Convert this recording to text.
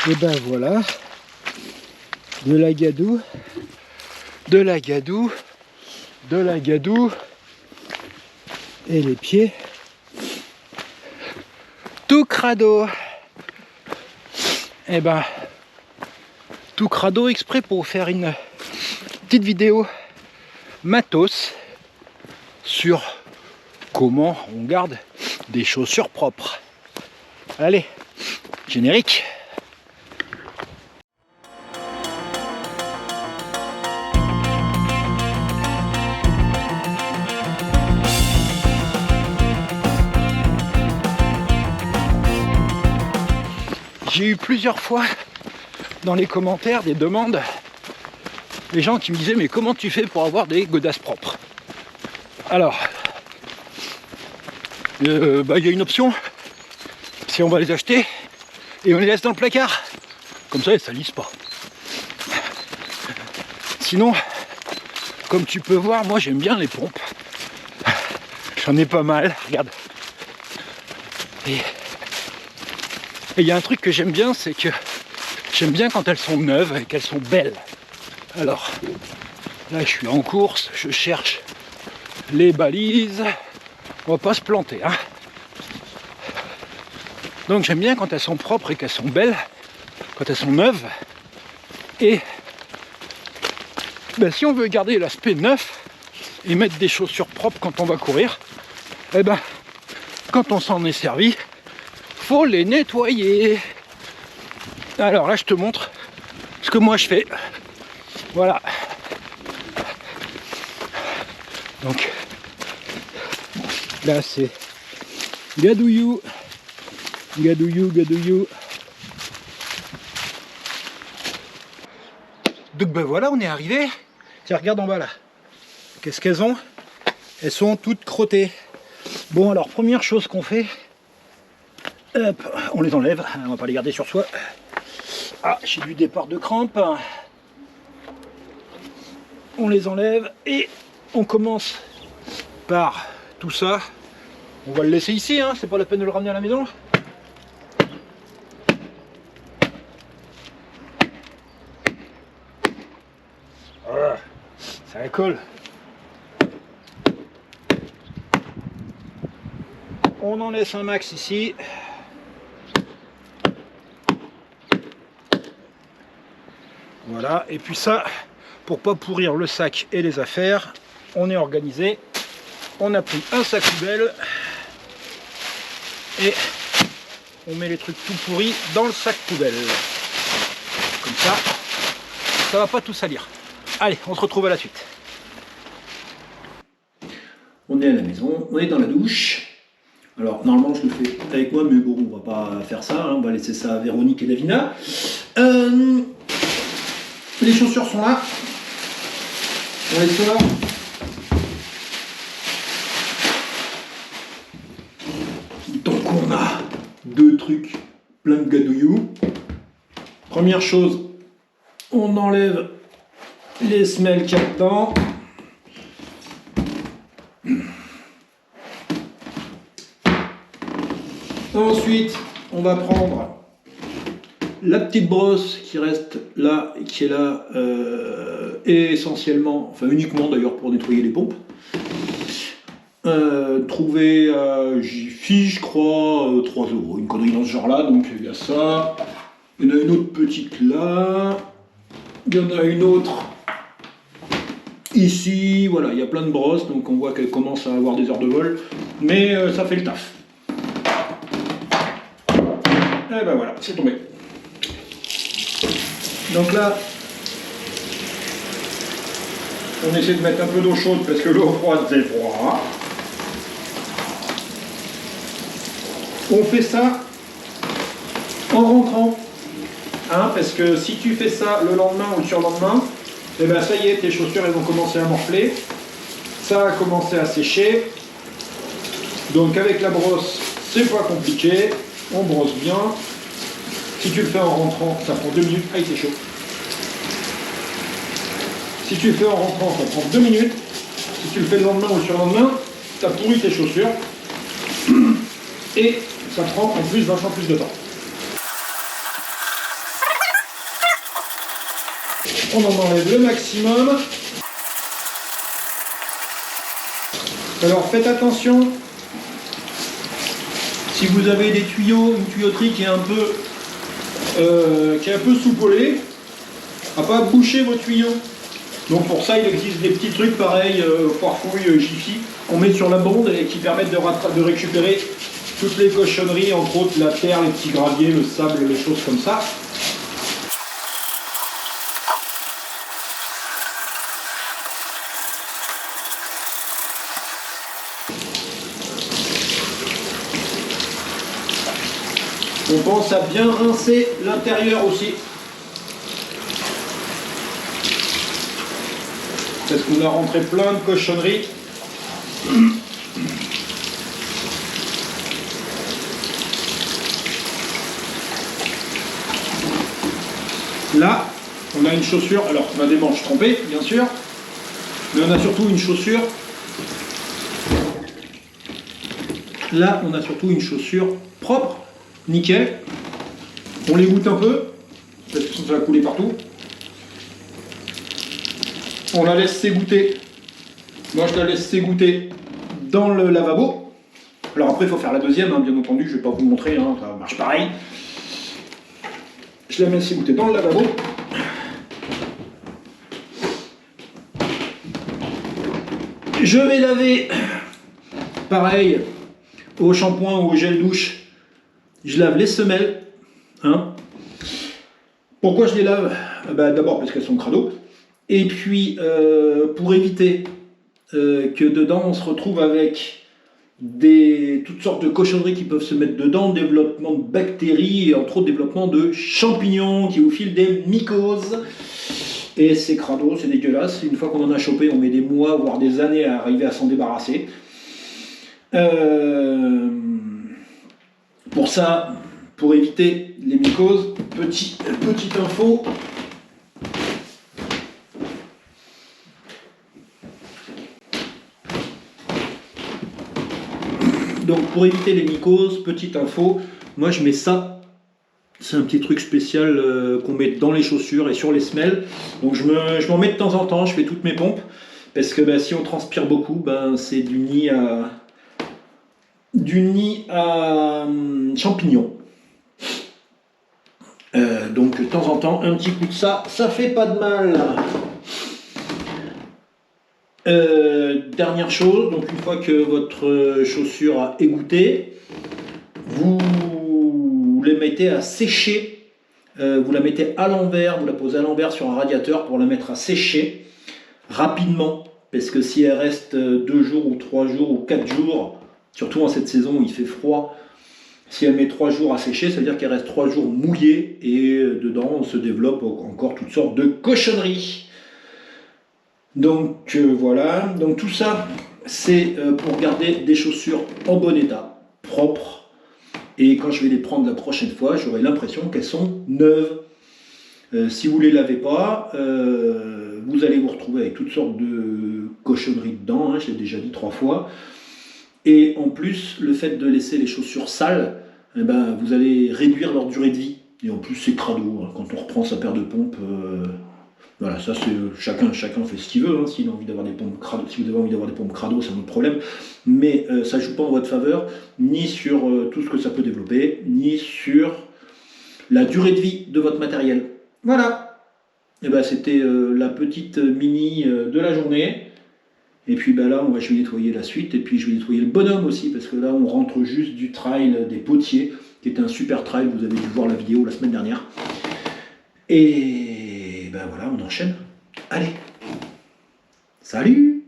Et ben voilà, de la gadoue, de la gadoue, de la gadoue, et les pieds tout crado. Et ben tout crado exprès pour vous faire une petite vidéo matos sur comment on garde des chaussures propres. Allez, générique. J'ai eu plusieurs fois dans les commentaires des demandes, les gens qui me disaient mais comment tu fais pour avoir des godasses propres? Alors, il y a une option, c'est on va les acheter et on les laisse dans le placard, comme ça ça lisse pas. Sinon, comme tu peux voir, moi j'aime bien les pompes, j'en ai pas mal, regarde. Et il y a un truc que j'aime bien, c'est que j'aime bien quand elles sont neuves et qu'elles sont belles. Alors, là je suis en course, je cherche les balises, on va pas se planter, hein. Donc j'aime bien quand elles sont propres et qu'elles sont belles, quand elles sont neuves. Et ben, si on veut garder l'aspect neuf et mettre des chaussures propres quand on va courir, eh ben, quand on s'en est servi, faut les nettoyer. Alors là je te montre ce que moi je fais. Voilà. Donc là c'est gadouillou, gadouillou, gadouillou. Donc ben voilà, on est arrivé. Tiens, regarde en bas là. Qu'est-ce qu'elles ont? Elles sont toutes crottées. Bon alors première chose qu'on fait, hop, on les enlève, on va pas les garder sur soi. Ah, j'ai du départ de crampes. On les enlève et on commence par tout ça. On va le laisser ici, hein, c'est pas la peine de le ramener à la maison. Voilà, ça colle. On en laisse un max ici. Voilà, et puis ça, pour pas pourrir le sac et les affaires, on est organisé. On a pris un sac poubelle et on met les trucs tout pourris dans le sac poubelle. Comme ça va pas tout salir. Allez, on se retrouve à la suite. On est à la maison, on est dans la douche. Alors normalement je le fais avec moi, mais bon, on va pas faire ça, hein, on va laisser ça à Véronique et Davina. Les chaussures sont là. On les sort. Donc on a deux trucs plein de gadouillou. Première chose, on enlève les semelles qu'il y a dedans. Ensuite, on va prendre la petite brosse qui reste là, qui est là, et essentiellement, enfin uniquement d'ailleurs pour nettoyer les pompes. Trouver Jiffy, je crois, 3 €, une connerie dans ce genre là, donc il y a ça. Il y en a une autre petite là, il y en a une autre ici, voilà, il y a plein de brosses, donc on voit qu'elle commence à avoir des heures de vol, mais ça fait le taf. Et ben voilà, c'est tombé. Donc là, on essaie de mettre un peu d'eau chaude parce que l'eau froide c'est froid. On fait ça en rentrant, hein, parce que si tu fais ça le lendemain ou le surlendemain, et ben ça y est, tes chaussures elles vont commencer à morfler, ça a commencé à sécher. Donc avec la brosse, c'est pas compliqué, on brosse bien. Si tu le fais en rentrant, ça prend 2 minutes. Ah, il est chaud. Si tu le fais en rentrant, ça prend 2 minutes. Si tu le fais le lendemain ou le surlendemain, tu as pourri tes chaussures. Et ça prend en plus vachement plus de temps. On en enlève le maximum. Alors faites attention, si vous avez des tuyaux, une tuyauterie qui est un peu soupolée, à pas boucher vos tuyaux. Donc pour ça il existe des petits trucs pareils, Farfouille, Jiffy, qu'on met sur la bonde et qui permettent de récupérer toutes les cochonneries, entre autres la terre, les petits graviers, le sable, les choses comme ça. On pense à bien rincer l'intérieur aussi. Parce qu'on a rentré plein de cochonneries. Là, on a une chaussure, alors on a des manches trempées, bien sûr, mais on a surtout une chaussure. Là, on a surtout une chaussure propre, nickel. On l'égoutte un peu, parce que sinon ça va couler partout. On la laisse s'égoutter. Moi, je la laisse s'égoutter dans le lavabo. Alors après, il faut faire la deuxième, hein, bien entendu, je ne vais pas vous montrer, hein, ça marche pareil. Je la mets s'égoutter dans le lavabo. Je vais laver, pareil, au shampoing ou au gel douche. Je lave les semelles. Hein. Pourquoi je les lave? D'abord parce qu'elles sont crado. Et puis, pour éviter que dedans on se retrouve avec toutes sortes de cochonneries qui peuvent se mettre dedans, développement de bactéries et entre autres développement de champignons qui vous filent des mycoses. Et c'est crado, c'est dégueulasse. Une fois qu'on en a chopé, on met des mois, voire des années à arriver à s'en débarrasser. Pour ça, pour éviter les mycoses, petite info. Donc pour éviter les mycoses, petite info, moi je mets ça, c'est un petit truc spécial qu'on met dans les chaussures et sur les semelles. Donc je m'en mets de temps en temps, je fais toutes mes pompes, parce que si on transpire beaucoup, c'est du nid à champignons. Donc de temps en temps, un petit coup de ça fait pas de mal. Dernière chose, donc une fois que votre chaussure a égoutté, vous les mettez à sécher, vous la mettez à l'envers, vous la posez à l'envers sur un radiateur pour la mettre à sécher rapidement, parce que si elle reste 2 jours ou 3 jours ou 4 jours, surtout en cette saison où il fait froid, si elle met 3 jours à sécher, ça veut dire qu'elle reste 3 jours mouillée et dedans on se développe encore toutes sortes de cochonneries. Donc voilà, donc tout ça c'est pour garder des chaussures en bon état, propres, et quand je vais les prendre la prochaine fois, j'aurai l'impression qu'elles sont neuves. Si vous ne les lavez pas, vous allez vous retrouver avec toutes sortes de cochonneries dedans, hein, je l'ai déjà dit 3 fois, et en plus le fait de laisser les chaussures sales, vous allez réduire leur durée de vie, et en plus c'est crado, hein, quand on reprend sa paire de pompes. Voilà, ça c'est chacun fait ce qu'il veut, hein. S'il a envie d'avoir des pompes crado, si vous avez envie d'avoir des pompes crado, c'est un autre problème. Mais ça ne joue pas en votre faveur, ni sur tout ce que ça peut développer, ni sur la durée de vie de votre matériel. Voilà. Et c'était la petite mini de la journée. Et puis là, je vais nettoyer la suite, et puis je vais nettoyer le bonhomme aussi, parce que là on rentre juste du trail des Potiers, qui est un super trail, vous avez dû voir la vidéo la semaine dernière. Et voilà, on enchaîne. Allez, salut!